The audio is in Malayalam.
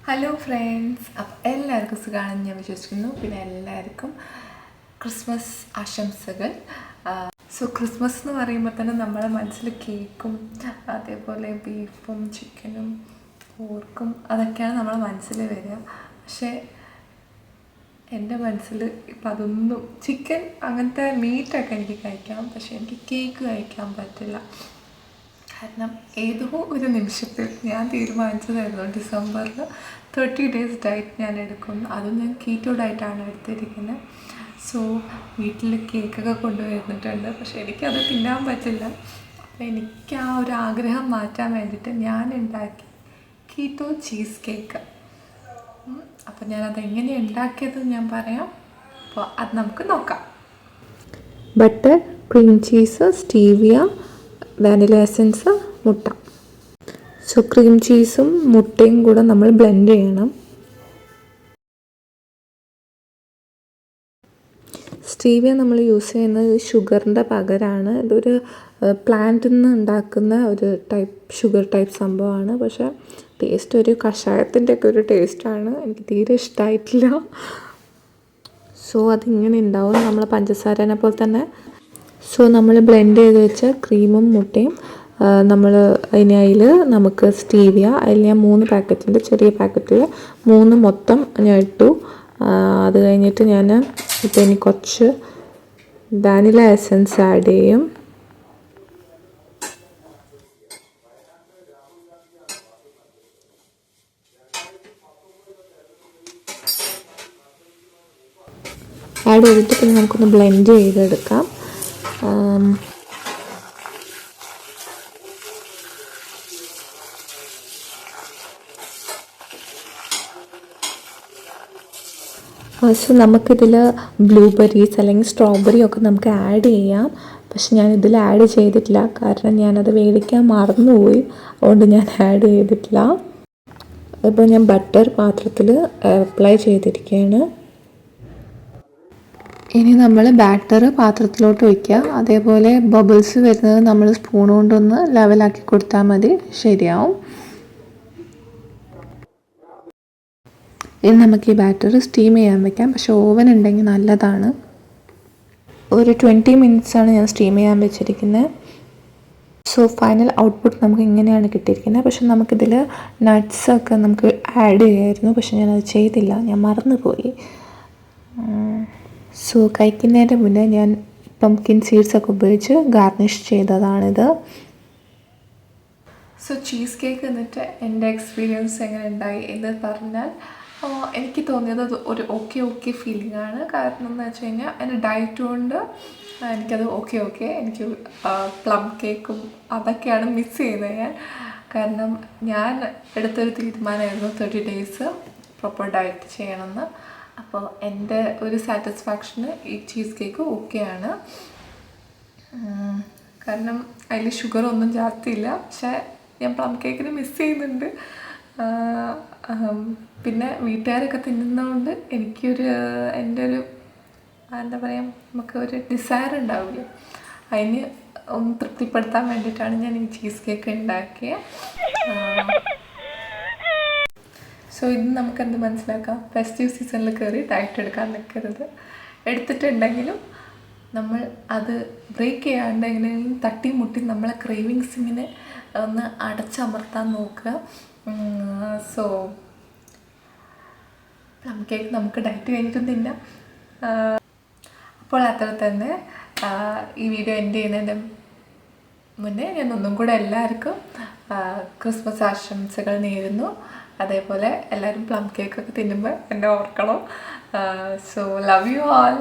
ഹലോ ഫ്രണ്ട്സ്, അപ്പോൾ എല്ലാവർക്കും സുഖമാണെന്ന് ഞാൻ വിശ്വസിക്കുന്നു. പിന്നെ എല്ലാവർക്കും ക്രിസ്മസ് ആശംസകൾ. ക്രിസ്മസ് എന്ന് പറയുമ്പോൾ തന്നെ നമ്മളെ മനസ്സിൽ കേക്കും അതേപോലെ ബീഫും ചിക്കനും പോർക്കും അതൊക്കെയാണ് നമ്മളെ മനസ്സിൽ വരിക. പക്ഷേ എൻ്റെ മനസ്സിൽ ഇപ്പം അതൊന്നും, ചിക്കൻ അങ്ങനത്തെ മീറ്റൊക്കെ എനിക്ക് കഴിക്കാം, പക്ഷേ എനിക്ക് കേക്ക് കഴിക്കാൻ പറ്റില്ല. കാരണം ഏതോ ഒരു നിമിഷത്തിൽ ഞാൻ തീരുമാനിച്ചതായിരുന്നു ഡിസംബറിൽ 30 days ഡയറ്റ് ഞാൻ എടുക്കുന്നു. അതും ഞാൻ കീറ്റോ ഡയറ്റാണ് എടുത്തിരിക്കുന്നത്. സോ വീട്ടിൽ കേക്കൊക്കെ കൊണ്ടുവരുന്നിട്ടുണ്ട്, പക്ഷേ എനിക്കത് തിന്നാൻ പറ്റില്ല. അപ്പോൾ എനിക്ക് ആ ഒരു ആഗ്രഹം മാറ്റാൻ വേണ്ടിയിട്ട് ഞാൻ ഉണ്ടാക്കി കീറ്റോ ചീസ് കേക്ക്. അപ്പോൾ ഞാനത് എങ്ങനെയാണ് ഉണ്ടാക്കിയത് ഞാൻ പറയാം. അപ്പോൾ അത് നമുക്ക് നോക്കാം. Butter, cream cheese, stevia, vanilla essence, മുട്ട. ക്രീം ചീസും മുട്ടയും കൂടെ നമ്മൾ ബ്ലെൻഡ് ചെയ്യണം. സ്റ്റീവിയ നമ്മൾ യൂസ് ചെയ്യുന്നത് ഷുഗറിൻ്റെ പകരമാണ്. ഇതൊരു പ്ലാന്റിൽ നിന്ന് ഉണ്ടാക്കുന്ന ഒരു ഷുഗർ ടൈപ്പ് സംഭവമാണ്. പക്ഷേ ടേസ്റ്റ് ഒരു കഷായത്തിൻ്റെയൊക്കെ ഒരു ടേസ്റ്റാണ്. എനിക്ക് തീരെ ഇഷ്ടമായിട്ടില്ല. അതിങ്ങനെ ഉണ്ടാവും നമ്മൾ പഞ്ചസാരനെ പോലെ തന്നെ. നമ്മൾ ബ്ലെൻഡ് ചെയ്ത് വെച്ച ക്രീമും മുട്ടയും നമ്മൾ അതിൽ നമുക്ക് സ്റ്റീവിയ, അതിൽ ഞാൻ 3 പാക്കറ്റിൻ്റെ ചെറിയ പാക്കറ്റിൽ 3 മൊത്തം ഞാൻ ഇട്ടു. അത് കഴിഞ്ഞിട്ട് ഞാൻ ഇപ്പോൾ ഇനി കുറച്ച് വാനില എസൻസ് ആഡ് ചെയ്യും. ആഡ് ചെയ്തിട്ട് പിന്നെ നമുക്കൊന്ന് ബ്ലെൻഡ് ചെയ്തെടുക്കാം. നമുക്കിതിൽ ബ്ലൂബെറീസ് അല്ലെങ്കിൽ സ്ട്രോബെറി ഒക്കെ നമുക്ക് ആഡ് ചെയ്യാം. പക്ഷെ ഞാൻ ഇതിൽ ആഡ് ചെയ്തിട്ടില്ല, കാരണം ഞാനത് മേടിക്കാൻ മറന്നുപോയി. അതുകൊണ്ട് ഞാൻ ആഡ് ചെയ്തിട്ടില്ല. ഇപ്പോൾ ഞാൻ ബട്ടർ പാത്രത്തിൽ അപ്ലൈ ചെയ്തിരിക്കുകയാണ്. ഇനി നമ്മൾ ബാറ്റർ പാത്രത്തിലോട്ട് വയ്ക്കുക. അതേപോലെ ബബിൾസ് വരുന്നത് നമ്മൾ സ്പൂൺ കൊണ്ടൊന്ന് ലെവലാക്കി കൊടുത്താൽ മതി, ശരിയാവും. ഇനി നമുക്ക് ഈ ബാറ്റർ സ്റ്റീം ചെയ്യാൻ വെക്കാം. പക്ഷേ ഓവൻ ഉണ്ടെങ്കിൽ നല്ലതാണ്. ഒരു 20 മിനിറ്റ്സാണ് ഞാൻ സ്റ്റീം ചെയ്യാൻ വെച്ചിരിക്കുന്നത്. ഫൈനൽ ഔട്ട്പുട്ട് നമുക്ക് ഇങ്ങനെയാണ് കിട്ടിയിരിക്കുന്നത്. പക്ഷെ നമുക്കിതിൽ നട്ട്സൊക്കെ നമുക്ക് ആഡ് ചെയ്യാമായിരുന്നു, പക്ഷെ ഞാനത് ചെയ്തില്ല, ഞാൻ മറന്നുപോയി. കഴിക്കുന്നതിൻ്റെ മുന്നേ ഞാൻ പംകിൻ സീഡ്സൊക്കെ ഉപയോഗിച്ച് ഗാർണിഷ് ചെയ്തതാണിത്. ചീസ് കേക്ക് എന്നിട്ട് എൻ്റെ എക്സ്പീരിയൻസ് എങ്ങനെ ഉണ്ടായി എന്ന് പറഞ്ഞാൽ, എനിക്ക് തോന്നിയത് ഒരു ഓക്കെ ഫീലിംഗ് ആണ്. കാരണം എന്ന് വെച്ച് കഴിഞ്ഞാൽ എൻ്റെ ഡയറ്റ് കൊണ്ട് എനിക്കത് ഓക്കെ എനിക്ക് പ്ലം കേക്കും അതൊക്കെയാണ് മിസ് ചെയ്യുന്നത് ഞാൻ. കാരണം ഞാൻ എടുത്തൊരു തീരുമാനമായിരുന്നു 30 days പ്രോപ്പർ ഡയറ്റ് ചെയ്യണമെന്ന്. അപ്പോൾ എൻ്റെ ഒരു സാറ്റിസ്ഫാക്ഷന് ഈ ചീസ് കേക്ക് ഓക്കെയാണ്. കാരണം അതിൽ ഷുഗറൊന്നും ജാസ്തിയില്ല. പക്ഷേ ഞാൻ പ്ലം കേക്കിന് മിസ് ചെയ്യുന്നുണ്ട്. പിന്നെ വീട്ടുകാരൊക്കെ തിന്നുന്നതുകൊണ്ട് എനിക്കൊരു എൻ്റെ ഒരു എന്താ പറയുക, നമുക്കൊരു ഡിസയർ ഉണ്ടാവില്ല, അതിന് ഒന്ന് തൃപ്തിപ്പെടുത്താൻ വേണ്ടിയിട്ടാണ് ഞാൻ ഈ ചീസ് കേക്ക് ഉണ്ടാക്കിയത്. ഇത് നമുക്കെന്ത് മനസ്സിലാക്കാം, ഫെസ്റ്റീവ് സീസണിൽ കയറി ഡയറ്റ് എടുക്കാൻ നിൽക്കരുത്. എടുത്തിട്ടുണ്ടെങ്കിലും നമ്മൾ അത് ബ്രേക്ക് ചെയ്യാണ്ട് എങ്ങനെയെങ്കിലും തട്ടിമുട്ടി നമ്മളെ ക്രേവിങ്സിങ്ങിനെ ഒന്ന് അടച്ചമർത്താൻ നോക്കുക. പ്ലം കേക്ക് നമുക്ക് ഡയറ്റ് കഴിഞ്ഞിട്ടും തിന്നാം. അപ്പോൾ അത്ര തന്നെ ഈ വീഡിയോ എൻഡ് ചെയ്യുന്നതിൻ്റെ മുന്നേ ഞാൻ ഒന്നും കൂടെ എല്ലാവർക്കും ക്രിസ്മസ് ആശംസകൾ നേരുന്നു. അതേപോലെ എല്ലാവരും പ്ലം കേക്കൊക്കെ തിന്നുമ്പോൾ എന്നെ ഓർക്കണം. Love you all.